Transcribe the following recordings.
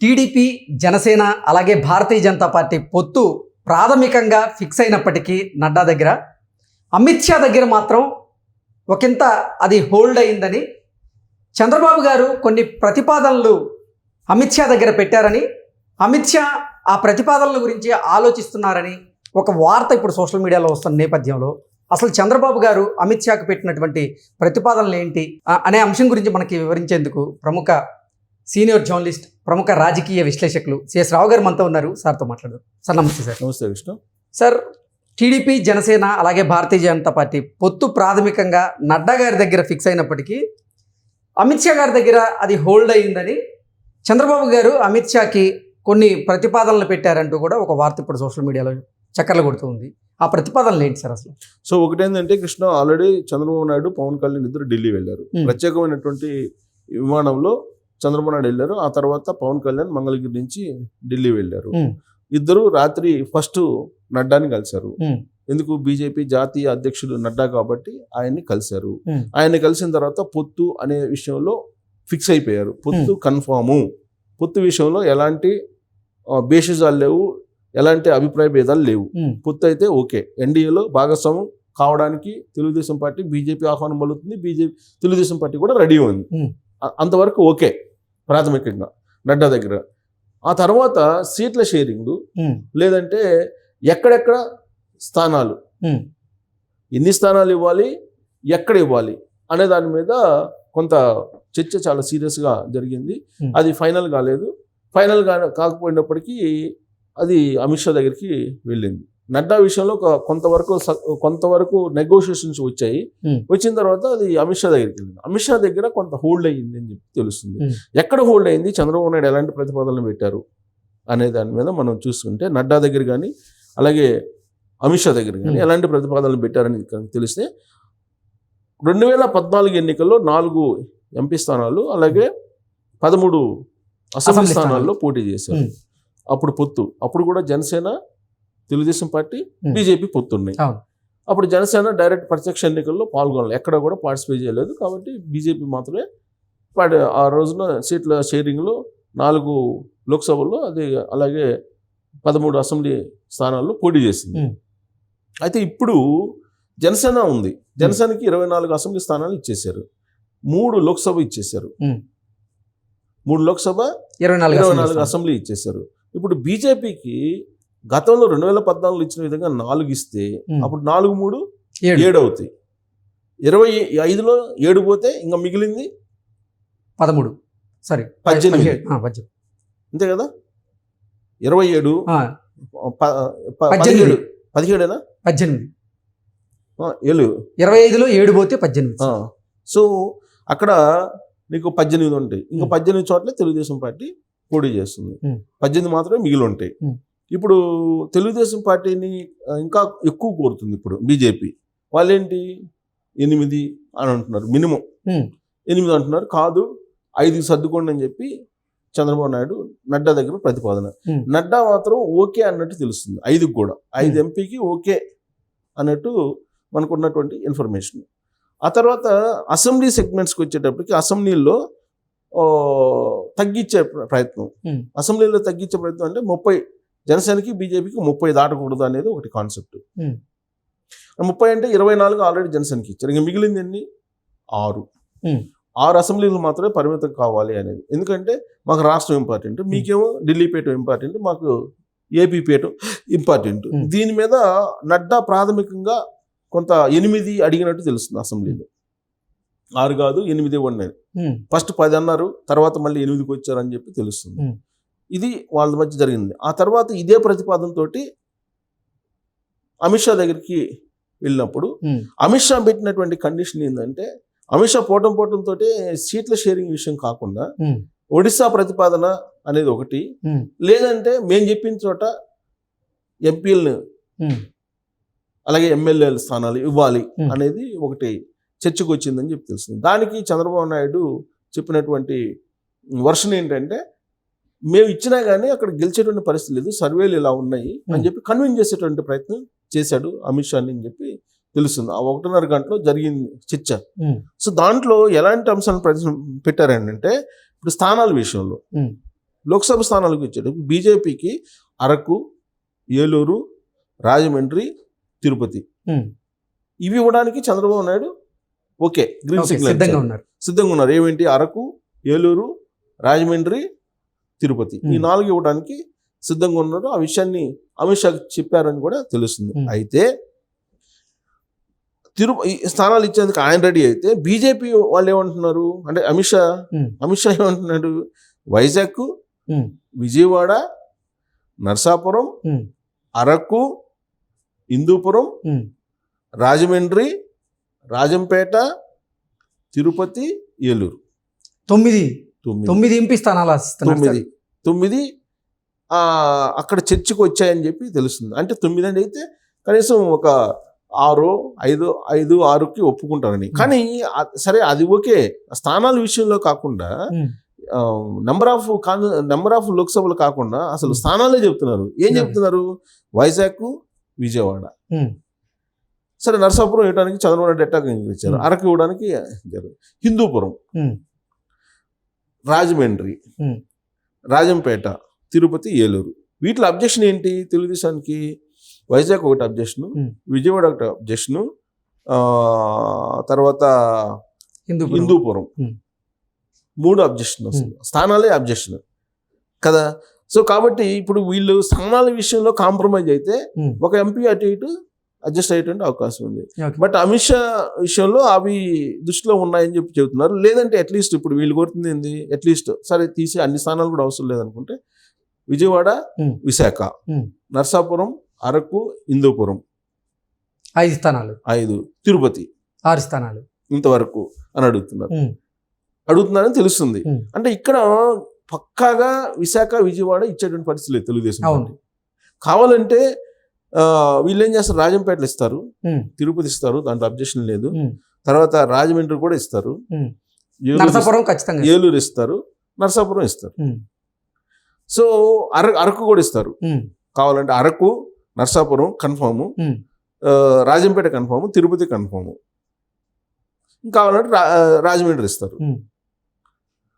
TDP, Janasena అలాగే Bharatiya Janata party పొత్తు ప్రాథమికంగా ఫిక్స్ అయినప్పటికీ నడ్డా దగ్గర, అమిత్ షా దగ్గర మాత్రం ఒకంత అది హోల్డ్ అయిందని చంద్రబాబు గారు కొన్ని ప్రతిపాదనలు అమిత్ షా దగ్గర పెట్టారని, అమిత్ షా ఆ ప్రతిపాదనల గురించి ఆలోచిస్తున్నారని ఒక వార్త ఇప్పుడు సోషల్ మీడియాలో వస్తున్న నేపథ్యంలో అసలు చంద్రబాబు గారు అమిత్ షాకు పెట్టినటువంటి ప్రతిపాదనలు ఏంటి అనే అంశం గురించి మనకి వివరించేందుకు ప్రముఖ సీనియర్ జర్నలిస్ట్, ప్రముఖ రాజకీయ విశ్లేషకులు సిఎస్ రావు గారు మనతో ఉన్నారు. సార్తో మాట్లాడదాం. సార్ నమస్తే. సార్ నమస్తే విష్ణు. సార్, టీడీపీ, జనసేన అలాగే భారతీయ జనతా పార్టీ పొత్తు ప్రాథమికంగా నడ్డా గారి దగ్గర ఫిక్స్ అయినప్పటికీ అమిత్ షా గారి దగ్గర అది హోల్డ్ అయిందని చంద్రబాబు గారు అమిత్ షాకి కొన్ని ప్రతిపాదనలు పెట్టారంటూ కూడా ఒక వార్త ఇప్పుడు సోషల్ మీడియాలో చక్కర్లు కొడుతూ ఉంది. ఆ ప్రతిపాదనలు ఏంటి సార్ అసలు? సో ఒకటేంటంటే కృష్ణ, ఆల్రెడీ చంద్రబాబు నాయుడు, పవన్ కళ్యాణ్ ఇద్దరు ఢిల్లీ వెళ్ళారు. ప్రత్యేకమైనటువంటి విమానంలో చంద్రబాబు నాయుడు వెళ్ళారు. ఆ తర్వాత పవన్ కళ్యాణ్ మంగళగిరి నుంచి ఢిల్లీ వెళ్ళారు. ఇద్దరు రాత్రి ఫస్ట్ నడ్డాని కలిశారు. ఎందుకు? బీజేపీ జాతీయ అధ్యక్షుడు నడ్డా కాబట్టి ఆయన్ని కలిశారు. ఆయన్ని కలిసిన తర్వాత పొత్తు అనే విషయంలో ఫిక్స్ అయిపోయారు. పొత్తు కన్ఫాము. పొత్తు విషయంలో ఎలాంటి బేషిజాలు లేవు, ఎలాంటి అభిప్రాయ భేదాలు లేవు. పొత్తు అయితే ఓకే. ఎన్డీఏలో భాగస్వామ్యం కావడానికి తెలుగుదేశం పార్టీ, బీజేపీ ఆహ్వానం పలుకుతుంది. తెలుగుదేశం పార్టీ కూడా రెడీ ఉంది. అంతవరకు ఓకే ప్రాథమికంగా నడ్డా దగ్గర. ఆ తర్వాత సీట్ల షేరింగ్, లేదంటే ఎక్కడెక్కడ స్థానాలు, ఎన్ని స్థానాలు ఇవ్వాలి, ఎక్కడ ఇవ్వాలి అనే దాని మీద కొంత చర్చ చాలా సీరియస్గా జరిగింది. అది ఫైనల్ కాలేదు. ఫైనల్ కాకపోయినప్పటికీ అది అమిత్ షా దగ్గరికి వెళ్ళింది. నడ్డా విషయంలో కొంతవరకు నెగోషియేషన్స్ వచ్చాయి. వచ్చిన తర్వాత అది అమిత్ షా దగ్గరికి వెళ్ళింది. అమిత్ షా దగ్గర కొంత హోల్డ్ అయ్యింది అని చెప్పి తెలుస్తుంది. ఎక్కడ హోల్డ్ అయింది, చంద్రబాబు నాయుడు ఎలాంటి ప్రతిపాదనలు పెట్టారు అనే దాని మీద మనం చూసుకుంటే, నడ్డా దగ్గర కానీ అలాగే అమిత్ షా దగ్గర కానీ ఎలాంటి ప్రతిపాదనలు పెట్టారని తెలిస్తే, 2014 ఎన్నికల్లో 4 ఎంపీ స్థానాలు అలాగే 13 అసెంబ్లీ స్థానాల్లో పోటీ చేశారు. అప్పుడు పొత్తు, అప్పుడు కూడా జనసేన, తెలుగుదేశం పార్టీ, బీజేపీ పొత్తున్నాయి. అప్పుడు జనసేన డైరెక్ట్ ప్రత్యక్ష ఎన్నికల్లో పాల్గొనాలి, ఎక్కడ కూడా పార్టిసిపేట్ చేయలేదు. కాబట్టి బీజేపీ మాత్రమే ఆ రోజున సీట్ల షేరింగ్లో 4 లోక్సభల్లో, అది అలాగే 13 అసెంబ్లీ స్థానాల్లో పోటీ చేసింది. అయితే ఇప్పుడు జనసేన ఉంది. జనసేనకి 24 అసెంబ్లీ స్థానాలు ఇచ్చేశారు, 3 లోక్సభ ఇచ్చేశారు, 3 లోక్సభ, 24 అసెంబ్లీ ఇచ్చేశారు. ఇప్పుడు బీజేపీకి గతంలో 2014 ఇచ్చిన విధంగా 4 ఇస్తే అప్పుడు 4, 3, 7 అవుతాయి. 25లో 7 పోతే ఇంకా మిగిలింది 18. 18 అంతే కదా. 27, 17, 17 25లో 7 పోతే 18. సో అక్కడ నీకు 18 ఉంటాయి. ఇంకా 18 చోట్ల తెలుగుదేశం పార్టీ పోటీ చేస్తుంది. 18 మాత్రమే మిగిలి ఉంటాయి. ఇప్పుడు తెలుగుదేశం పార్టీని ఇంకా ఎక్కువ కోరుతుంది ఇప్పుడు బీజేపీ. వాళ్ళేంటి 8 అని అంటున్నారు, మినిమం 8 అంటున్నారు. కాదు, 5కి సర్దుకోండి అని చెప్పి చంద్రబాబు నాయుడు నడ్డా దగ్గర ప్రతిపాదన. నడ్డా మాత్రం ఓకే అన్నట్టు తెలుస్తుంది. 5కి కూడా, 5 ఎంపీకి ఓకే అన్నట్టు మనకున్నటువంటి ఇన్ఫర్మేషన్. ఆ తర్వాత అసెంబ్లీ సెగ్మెంట్స్కి వచ్చేటప్పటికి అసెంబ్లీలో తగ్గించే ప్రయత్నం. అసెంబ్లీలో తగ్గించే ప్రయత్నం అంటే 30, జనసేనకి బీజేపీకి 30 దాటకూడదు అనేది ఒకటి కాన్సెప్ట్. 30 అంటే 24 ఆల్రెడీ జనసేనకి ఇచ్చారు. ఇంకా మిగిలింది ఎన్ని? 6 అసెంబ్లీలు మాత్రమే పరిమితం కావాలి అనేది. ఎందుకంటే మాకు రాష్ట్రం ఇంపార్టెంట్, మీకేమో ఢిల్లీ పీఠం ఇంపార్టెంట్, మాకు ఏపీ పీఠం ఇంపార్టెంట్. దీని మీద నడ్డా ప్రాథమికంగా కొంత 8 అడిగినట్టు తెలుస్తుంది. అసెంబ్లీలో 6 కాదు 8 ఉన్నాయి. ఫస్ట్ 10 అన్నారు, తర్వాత మళ్ళీ 8కి వచ్చారని చెప్పి తెలుస్తుంది. ఇది వాళ్ళ మధ్య జరిగింది. ఆ తర్వాత ఇదే ప్రతిపాదనతో అమిత్ షా దగ్గరికి వెళ్ళినప్పుడు అమిత్ షా పెట్టినటువంటి కండిషన్ ఏంటంటే, అమిత్ షా పోవటంతో సీట్ల షేరింగ్ విషయం కాకుండా ఒడిశా ప్రతిపాదన అనేది ఒకటి, లేదంటే మేము చెప్పిన చోట ఎంపీలను అలాగే ఎమ్మెల్యేల స్థానాలు ఇవ్వాలి అనేది ఒకటి చర్చకు వచ్చిందని చెప్పి తెలుస్తుంది. దానికి చంద్రబాబు నాయుడు చెప్పినటువంటి వర్షన్ ఏంటంటే, మేము ఇచ్చినా కానీ అక్కడ గెలిచేటువంటి పరిస్థితి లేదు, సర్వేలు ఇలా ఉన్నాయి అని చెప్పి కన్విన్స్ చేసేటువంటి ప్రయత్నం చేశాడు అమిత్ షాని అని చెప్పి తెలుస్తుంది. ఆ 1.5 గంటలో జరిగింది చర్చ. సో దాంట్లో ఎలాంటి అంశాలను పెట్టారంటే, ఇప్పుడు స్థానాల విషయంలో లోక్సభ స్థానాలకు ఇచ్చేటప్పుడు బీజేపీకి అరకు, ఏలూరు, రాజమండ్రి, తిరుపతి ఇవి ఇవ్వడానికి Chandrababu Naidu okay green signal సిద్ధంగా ఉన్నారు. ఏమేంటి? అరకు, ఏలూరు, రాజమండ్రి, తిరుపతి ఈ 4 ఇవ్వడానికి సిద్ధంగా ఉన్నారు. ఆ విషయాన్ని అమిత్ షా చెప్పారని కూడా తెలుస్తుంది. అయితే ఈ స్థానాలు ఇచ్చేందుకు ఆయన రెడీ అయితే బీజేపీ వాళ్ళు ఏమంటున్నారు అంటే అమిత్ షా ఏమంటున్నాడు? వైజాగ్, విజయవాడ, నర్సాపురం, అరకు, హిందూపురం, రాజమండ్రి, రాజంపేట, తిరుపతి, ఏలూరు 9 ఎంపీ స్థానాలు ఆశిస్తున్నారు. 9 అక్కడ చర్చకు వచ్చాయని చెప్పి తెలుస్తుంది. అంటే 9 అంటే అయితే కనీసం ఒక 6కి ఒప్పుకుంటారని. కానీ సరే అది ఓకే, స్థానాల విషయంలో కాకుండా నెంబర్ ఆఫ్ లోక్సభలు కాకుండా అసలు స్థానాలే చెప్తున్నారు. ఏం చెప్తున్నారు? వైజాగ్, విజయవాడ, సరే నర్సాపురం ఇవ్వడానికి చంద్రబాబు నాయుడు ఎట్టాగా ఇచ్చారు, అరకు ఇవ్వడానికి హిందూపురం, రాజమండ్రి, రాజంపేట, తిరుపతి, ఏలూరు వీటిలో అబ్జెక్షన్ ఏంటి తెలుగుదేశానికి? వైజాగ్ ఒకటి అబ్జెక్షన్, విజయవాడ ఒకటి అబ్జెక్షన్, తర్వాత హిందూపురం 3 అబ్జెక్షన్, స్థానాలే అబ్జెక్షన్ కదా. సో కాబట్టి ఇప్పుడు వీళ్ళు స్థానాల విషయంలో కాంప్రమైజ్ అయితే ఒక ఎంపీ అటు ఇటు అడ్జస్ట్ అయ్యేటువంటి అవకాశం ఉంది. బట్ అమిత్ షా విషయంలో అవి దృష్టిలో ఉన్నాయని చెప్పి చెబుతున్నారు. లేదంటే అట్లీస్ట్ ఇప్పుడు వీళ్ళు కోరుతుంది ఏంది? అట్లీస్ట్ సరే తీసి అన్ని స్థానాలు కూడా అవసరం లేదనుకుంటే విజయవాడ, విశాఖ, నర్సాపురం, అరకు, హిందూపురం 5 స్థానాలు, 5, తిరుపతి 6 స్థానాలు ఇంతవరకు అని అడుగుతున్నారని తెలుస్తుంది. అంటే ఇక్కడ పక్కాగా విశాఖ, విజయవాడ ఇచ్చేటువంటి పరిస్థితి లేదు తెలుగుదేశం. కావాలంటే వీళ్ళు ఏం చేస్తారు? రాజంపేటలు ఇస్తారు, తిరుపతి ఇస్తారు, దాంట్లో అబ్జెక్షన్ లేదు. తర్వాత రాజమండ్రి కూడా ఇస్తారు, ఏలూరు ఇస్తారు, నర్సాపురం ఇస్తారు. సో అరకు కూడా ఇస్తారు. కావాలంటే Araku, Narsapuram confirm, Rajampet confirm, Tirupati confirm, కావాలంటే రాజమండ్రి ఇస్తారు.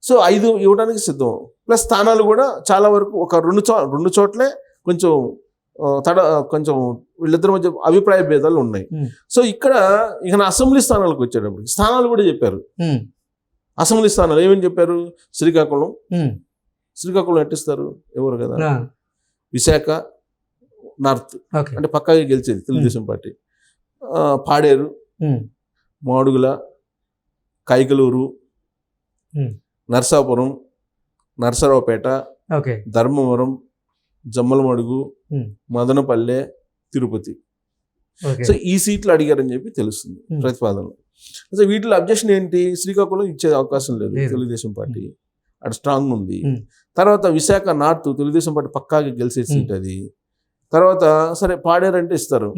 సో 5 ఇవ్వడానికి సిద్ధం. ప్లస్ స్థానాలు కూడా చాలా వరకు ఒక 2 చోట్లే కొంచెం కొంచెం వీళ్ళిద్దరి మధ్య అభిప్రాయ భేదాలు ఉన్నాయి. సో ఇక్కడ ఇక అసెంబ్లీ స్థానాలకు వచ్చేటప్పుడు స్థానాలు కూడా చెప్పారు. అసెంబ్లీ స్థానాలు ఏమని చెప్పారు? శ్రీకాకుళం ఎట్టిస్తారు? ఎవరు కదా, విశాఖ నార్త్ అంటే పక్కాగా గెలిచేది తెలుగుదేశం పార్టీ, పాడేరు, మాడుగుల, కైకలూరు, నర్సాపురం, నర్సరావుపేట, ధర్మవరం, జమ్మలమడుగు, మదనపల్లె, తిరుపతి. సో ఈ సీట్లు అడిగారని చెప్పి తెలుస్తుంది ప్రతిపాదనలో. సో వీటిలో అబ్జెక్షన్ ఏంటి? శ్రీకాకుళం ఇచ్చే అవకాశం లేదు తెలుగుదేశం పార్టీ, అటు స్ట్రాంగ్ ఉంది. తర్వాత విశాఖ నార్త్ తెలుగుదేశం పార్టీ పక్కాగా గెలిచే సీట్ అది. తర్వాత సరే పాడేరు అంటే ఇస్తారు,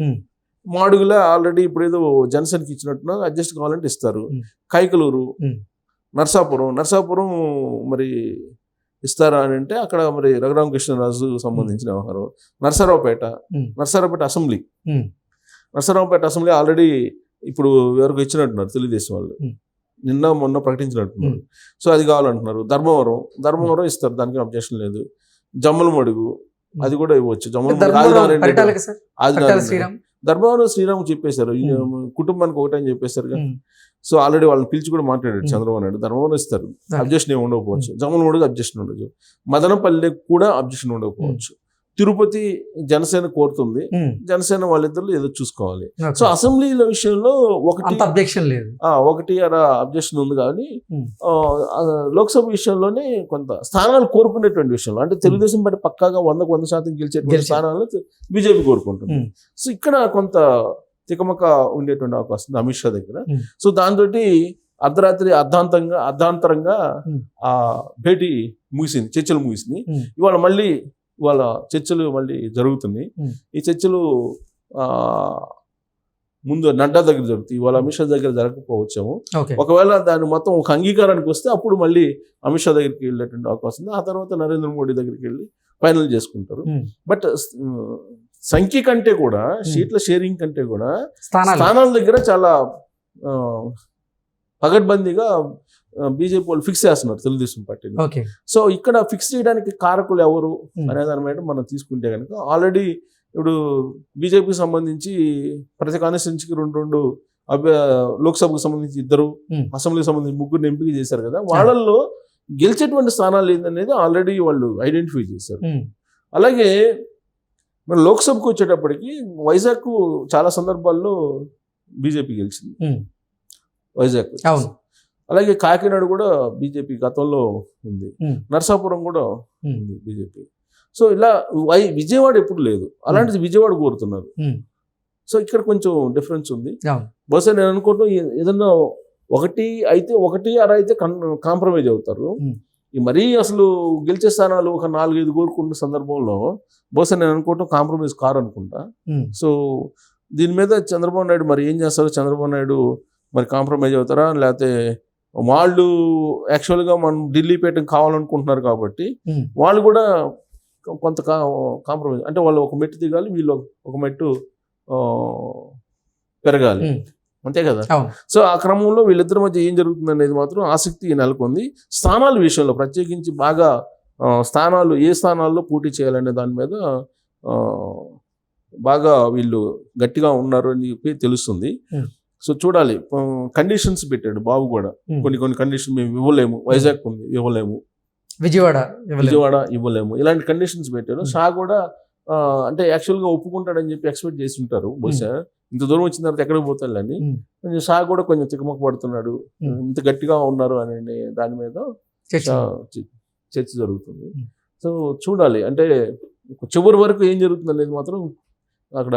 మాడుగుల ఆల్రెడీ ఇప్పుడు ఏదో జనసేనకి ఇచ్చినట్టున్నా అడ్జస్ట్ కావాలంటే ఇస్తారు. కైకలూరు, నర్సాపురం మరి ఇస్తారా అని అంటే అక్కడ మరి రఘురామకృష్ణరాజు సంబంధించిన వ్యవహారం. నర్సరావుపేట అసెంబ్లీ, ఆల్రెడీ ఇప్పుడు ఎవరికి ఇచ్చినట్టున్నారు తెలుగుదేశం వాళ్ళు, నిన్న మొన్న ప్రకటించినట్టున్నారు. సో అది కావాలంటున్నారు. ధర్మవరం ఇస్తారు, దానికి అబ్జెక్షన్ లేదు. జమ్మలమడుగు అది కూడా ఇవ్వచ్చు. ధర్మవరం శ్రీరామ్ చెప్పేశారు, కుటుంబానికి ఒకటని చెప్పేశారు. సో ఆల్రెడీ వాళ్ళని పిలిచి కూడా మాట్లాడాడు చంద్రబాబు నాయుడు. ధర్మవరం ఇస్తారు, అబ్జెక్షన్ ఏమి ఉండకపోవచ్చు. జమ్మలమడుగు అబ్జెక్షన్ ఉండదు, మదనపల్లి కూడా అబ్జెక్షన్ ఉండకపోవచ్చు. తిరుపతి జనసేన కోరుతుంది, జనసేన వాళ్ళిద్దరు ఏదో చూసుకోవాలి. సో అసెంబ్లీల విషయంలో ఒకటి అబ్జెక్షన్ ఉంది. కానీ లోక్సభ విషయంలోనే కొంత స్థానాలు కోరుకునేటువంటి విషయంలో అంటే తెలుగుదేశం పార్టీ పక్కాగా 100% గెలిచేటువంటి స్థానాలను బీజేపీ కోరుకుంటుంది. సో ఇక్కడ కొంత తికమక ఉండేటువంటి అవకాశం అమిత్ షా దగ్గర. సో దాంతో అర్ధరాత్రి అర్ధాంతరంగా ఆ భేటీ ముగిసింది, చర్చలు ముగిసింది. ఇవాళ చర్చలు మళ్ళీ జరుగుతున్నాయి. ఈ చర్చలు ముందు నడ్డా దగ్గర జరుగుతాయి, ఇవాళ అమిత్ షా దగ్గర జరగకపోవచ్చాము. ఒకవేళ దాన్ని మొత్తం ఒక అంగీకారానికి వస్తే అప్పుడు మళ్ళీ అమిత్ షా దగ్గరికి వెళ్ళేటువంటి అవకాశం ఉంది. ఆ తర్వాత నరేంద్ర మోడీ దగ్గరికి వెళ్ళి ఫైనల్ చేసుకుంటారు. బట్ సంఖ్య కంటే కూడా, సీట్ల షేరింగ్ కంటే కూడా స్థానాల దగ్గర చాలా పగడ్బందీగా బీజేపీ వాళ్ళు ఫిక్స్ చేస్తున్నారు తెలుగుదేశం పార్టీని. ఓకే. సో ఇక్కడ ఫిక్స్ చేయడానికి కారకులు ఎవరు అనే దాని మీద మనం తీసుకుంటే కనుక ఆల్రెడీ ఇప్పుడు బీజేపీకి సంబంధించి ప్రతి కాన్స్టిట్యున్సీకి రెండు లోక్సభకు సంబంధించి 2, అసెంబ్లీకి సంబంధించి 3 ఎంపిక చేశారు కదా, వాళ్ళల్లో గెలిచేటువంటి స్థానాలు ఏందనేది ఆల్రెడీ వాళ్ళు ఐడెంటిఫై చేశారు. అలాగే మన లోక్సభకు వచ్చేటప్పటికి వైజాగ్ చాలా సందర్భాల్లో బీజేపీ గెలిచింది, వైజాగ్. అలాగే కాకినాడ కూడా బీజేపీ గతంలో ఉంది, నరసాపురం కూడా ఉంది బీజేపీ. సో ఇలా విజయవాడ ఎప్పుడు లేదు, అలాంటిది విజయవాడ కోరుతున్నారు. సో ఇక్కడ కొంచెం డిఫరెన్స్ ఉంది. బహుశా నేను అనుకుంటున్నా ఏదన్నా 1 అయితే కాంప్రమైజ్ అవుతారు. మరీ అసలు గెలిచే స్థానాలు ఒక 4-5 కోరుకున్న సందర్భంలో బహుశా నేను అనుకుంటాం కాంప్రమైజ్ కారు అనుకుంటా. సో దీని మీద చంద్రబాబు నాయుడు మరి ఏం చేస్తారు, చంద్రబాబు నాయుడు మరి కాంప్రమైజ్ అవుతారా, లేకపోతే వాళ్ళు యాక్చువల్గా మనం ఢిల్లీ పేట కావాలనుకుంటున్నారు కాబట్టి వాళ్ళు కూడా కొంత కాంప్రమైజ్, అంటే వాళ్ళు ఒక మెట్టు దిగాలి, వీళ్ళు ఒక మెట్టు పెరగాలి, అంతే కదా. సో ఆ క్రమంలో వీళ్ళిద్దరి మధ్య ఏం జరుగుతుంది అనేది మాత్రం ఆసక్తి నెలకొంది. స్థానాల విషయంలో ప్రత్యేకించి బాగా స్థానాలు ఏ స్థానాల్లో పోటీ చేయాలనే దాని మీద బాగా వీళ్ళు గట్టిగా ఉన్నారు అని చెప్పి తెలుస్తుంది. సో చూడాలి, కండిషన్స్ పెట్టాడు బాబు కూడా, కొన్ని కండిషన్ మేము ఇవ్వలేము, వైజాగ్ ఉంది ఇవ్వలేము, విజయవాడ ఇవ్వలేము, ఇలాంటి కండిషన్స్ పెట్టాడు. షా కూడా అంటే యాక్చువల్గా ఒప్పుకుంటాడని చెప్పి ఎక్స్పెక్ట్ చేసి ఉంటారు బహుశా, ఇంత దూరం వచ్చిన తర్వాత ఎక్కడికి పోతాడని. షా కూడా కొంచెం తికమక పడుతున్నాడు, ఇంత గట్టిగా ఉన్నారు అనే దాని మీద చర్చ జరుగుతుంది. సో చూడాలి, అంటే చివరి వరకు ఏం జరుగుతుంది అనేది మాత్రం అక్కడ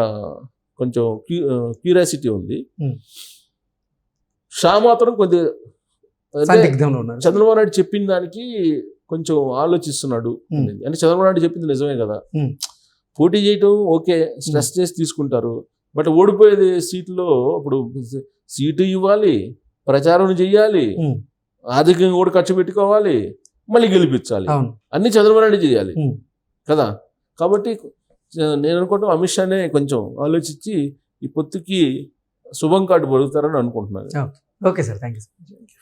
కొంచెం క్యూరియాసిటీ ఉంది. షా మాత్రం కొద్దిగా చంద్రబాబు నాయుడు చెప్పిన దానికి కొంచెం ఆలోచిస్తున్నాడు. అంటే చంద్రబాబు నాయుడు చెప్పింది నిజమే కదా, పోటీ చేయటం ఓకే, స్ట్రెస్ చేసి తీసుకుంటారు, బట్ ఓడిపోయేది సీట్లో ఇప్పుడు సీటు ఇవ్వాలి, ప్రచారం చేయాలి, ఆర్థికంగా కూడా ఖర్చు పెట్టుకోవాలి, మళ్ళీ గెలిపించాలి, అన్ని చంద్రబాబు నాయుడు చేయాలి కదా. కాబట్టి నేను అనుకుంటాం అమిత్ షానే కొంచెం ఆలోచించి ఈ పొత్తుకి శుభం కార్డు పడుతారని అనుకుంటున్నాను. Okay sir, thank you.